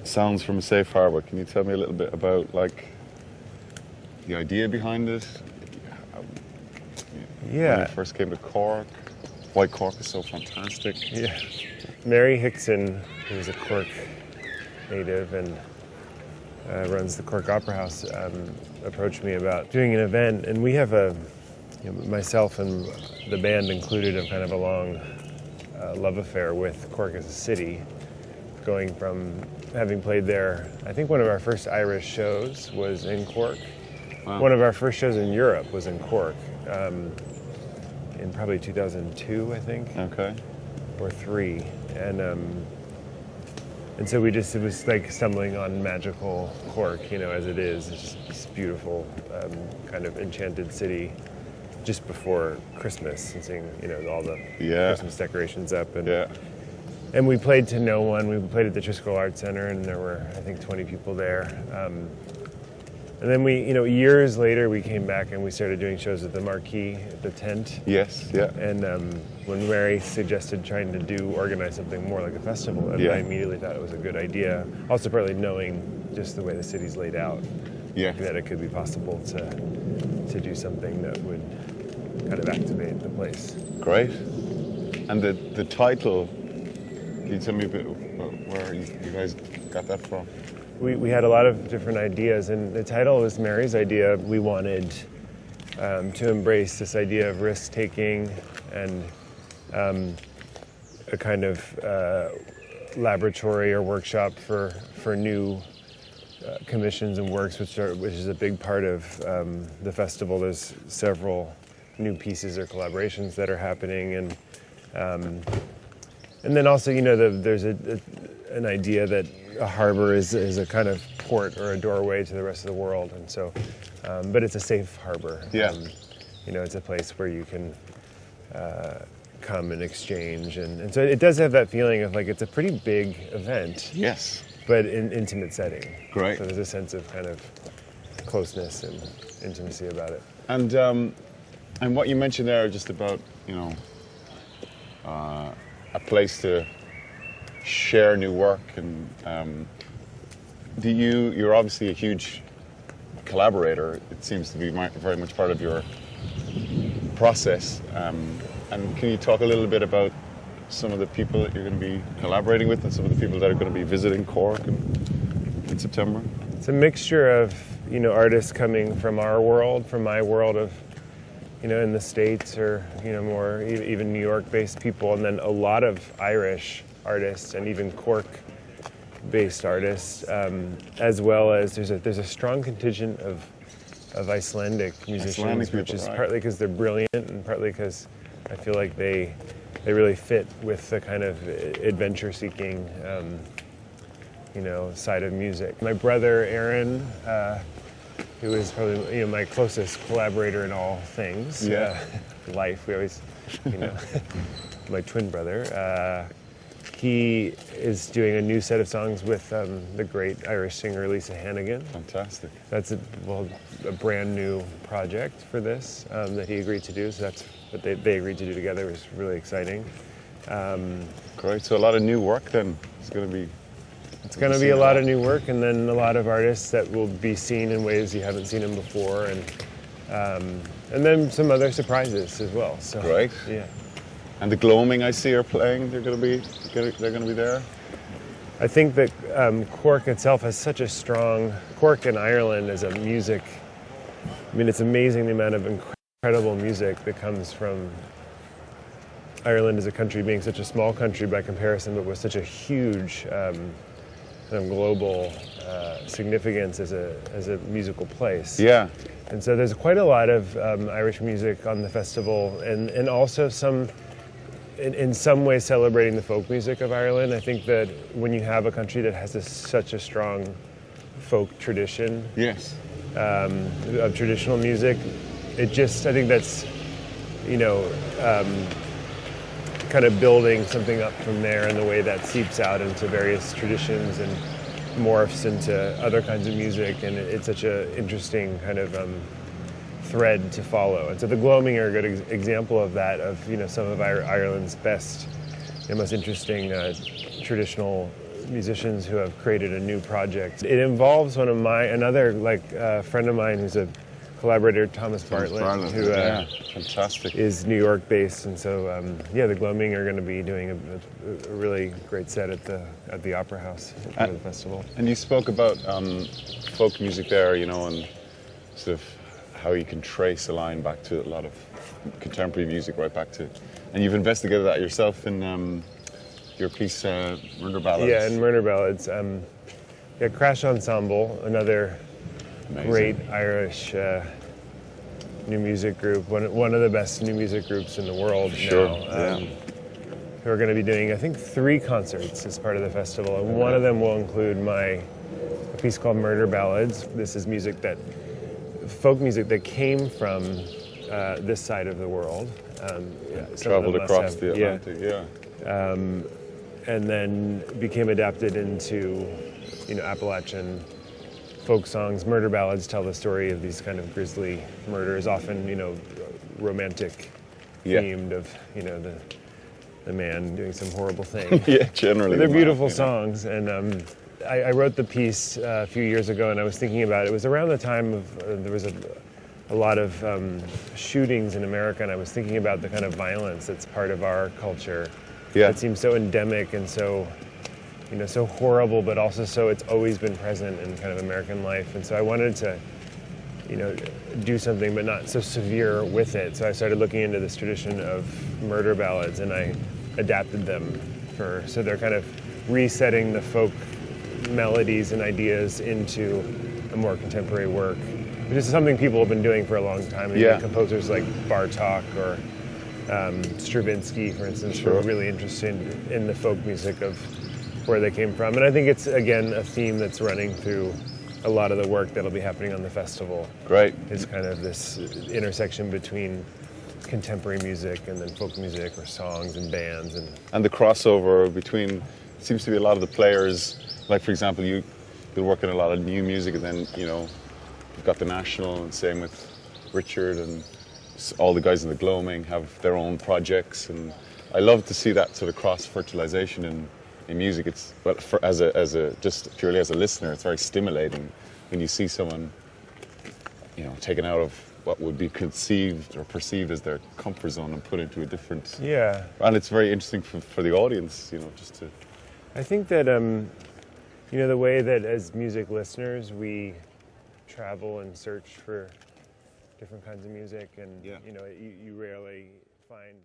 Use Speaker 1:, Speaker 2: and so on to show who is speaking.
Speaker 1: Sounds from a Safe Harbour. Can you tell me a little bit about like the idea behind it? When you first came to Cork, why Cork is so fantastic.
Speaker 2: Yeah. Mary Hickson, who's a Cork native and runs the Cork Opera House, approached me about doing an event, and we have myself and the band included, a kind of a long love affair with Cork as a city, going from having played there. I think one of our first Irish shows was in Cork.
Speaker 1: Wow.
Speaker 2: One of our first shows in Europe was in Cork, in probably 2002, I think.
Speaker 1: Okay.
Speaker 2: Or 3, and so it was like stumbling on magical Cork, as it is. It's just this beautiful, kind of enchanted city just before Christmas, and seeing, all the Christmas decorations up. And we played to no one. We played at the Triskel Arts Center, and there were, I think, 20 people there. And then we, years later, we came back and we started doing shows at the Marquee, at the tent.
Speaker 1: Yes, yeah.
Speaker 2: And when Mary suggested trying to organize something more like a festival, and I immediately thought it was a good idea. Also partly knowing just the way the city's laid out, that it could be possible to do something that would kind of activate the place.
Speaker 1: Great. And the title, can you tell me a bit where you guys got that from?
Speaker 2: We had a lot of different ideas, and the title was Mary's idea. We wanted to embrace this idea of risk-taking and a kind of laboratory or workshop for new commissions and works, which is a big part of the festival. There's several new pieces or collaborations that are happening, and then also, there's an idea that a harbor is a kind of port or a doorway to the rest of the world, and so, but it's a safe harbor.
Speaker 1: Yeah.
Speaker 2: It's a place where you can come and exchange, and so it does have that feeling of like it's a pretty big event.
Speaker 1: Yes.
Speaker 2: But in intimate setting.
Speaker 1: Great.
Speaker 2: So there's a sense of kind of closeness and intimacy about it.
Speaker 1: And what you mentioned there just about, a place to share new work, and you're obviously a huge collaborator. It seems to be very much part of your process. And can you talk a little bit about some of the people that you're going to be collaborating with, and some of the people that are going to be visiting Cork in September?
Speaker 2: It's a mixture of artists coming from my world of in the States, or more even New York-based people, and then a lot of Irish artists and even Cork-based artists, as well as there's a strong contingent of Icelandic musicians, which is partly because they're brilliant, and partly because I feel like they really fit with the kind of adventure-seeking side of music. My brother Aaron, who is probably my closest collaborator in all things. Life. We always, my twin brother. He is doing a new set of songs with the great Irish singer Lisa Hannigan.
Speaker 1: Fantastic.
Speaker 2: That's a brand new project for this that he agreed to do. So that's what they agreed to do together. It was really exciting.
Speaker 1: Great. So a lot of new work then. It's going to be
Speaker 2: a lot of new work, and then a lot of artists that will be seen in ways you haven't seen them before, and then some other surprises as well. So,
Speaker 1: great.
Speaker 2: Yeah.
Speaker 1: And the Gloaming, I see, are playing. They're going to be there.
Speaker 2: I think that Cork itself has such a strong Cork and Ireland as a music. I mean, it's amazing the amount of incredible music that comes from Ireland as a country, being such a small country by comparison, but with such a huge kind of global significance as a musical place.
Speaker 1: Yeah.
Speaker 2: And so there's quite a lot of Irish music on the festival, and also some, in some ways, celebrating the folk music of Ireland. I think that when you have a country that has such a strong folk tradition,
Speaker 1: yes,
Speaker 2: of traditional music, I think that's, kind of building something up from there, and the way that seeps out into various traditions and morphs into other kinds of music, and it's such an interesting kind of thread to follow. And so the Gloaming are a good example of that, of some of Ireland's best and most interesting traditional musicians who have created a new project. It involves another friend of mine who's a collaborator, Thomas Bartlett, who
Speaker 1: fantastic.
Speaker 2: is New York based, and so the Gloaming are going to be doing a really great set at the Opera House for the festival.
Speaker 1: And you spoke about folk music there, and sort of how you can trace a line back to a lot of contemporary music right back to, and you've investigated that yourself in your piece Murder Ballads.
Speaker 2: Yeah, in Murder Ballads. Crash Ensemble, another
Speaker 1: Amazing.
Speaker 2: Great Irish new music group, one of the best new music groups in the world now. Who are going to be doing, I think, 3 concerts as part of the festival, and one of them will include a piece called Murder Ballads. This is folk music that came from this side of the world.
Speaker 1: Traveled across the Atlantic,
Speaker 2: and then became adapted into, Appalachian folk songs. Murder ballads tell the story of these kind of grisly murders, often, romantic themed of, the man doing some horrible thing.
Speaker 1: Generally.
Speaker 2: They're beautiful songs, and I wrote the piece a few years ago, and I was thinking about it. It was around the time of there was a lot of shootings in America, and I was thinking about the kind of violence that's part of our culture. It seems so endemic and so, so horrible, but also it's always been present in kind of American life. And so I wanted to, do something, but not so severe with it. So I started looking into this tradition of murder ballads, and I adapted them so they're kind of resetting the folk melodies and ideas into a more contemporary work. This is something people have been doing for a long time. Composers like Bartók or Stravinsky, for instance, were really interested in the folk music of where they came from. And I think it's, again, a theme that's running through a lot of the work that'll be happening on the festival.
Speaker 1: Great.
Speaker 2: Is kind of this intersection between contemporary music and then folk music or songs and bands.
Speaker 1: And the crossover between, seems to be a lot of the players, like, for example, you've been working a lot of new music, and then, you've got the National, and same with Richard, and all the guys in the Gloaming have their own projects, and I love to see that sort of cross-fertilization in music. It's just purely as a listener, it's very stimulating when you see someone, taken out of what would be conceived or perceived as their comfort zone and put into a different.
Speaker 2: Yeah.
Speaker 1: And it's very interesting for the audience, just to.
Speaker 2: I think that the way that as music listeners we travel and search for different kinds of music, and you rarely find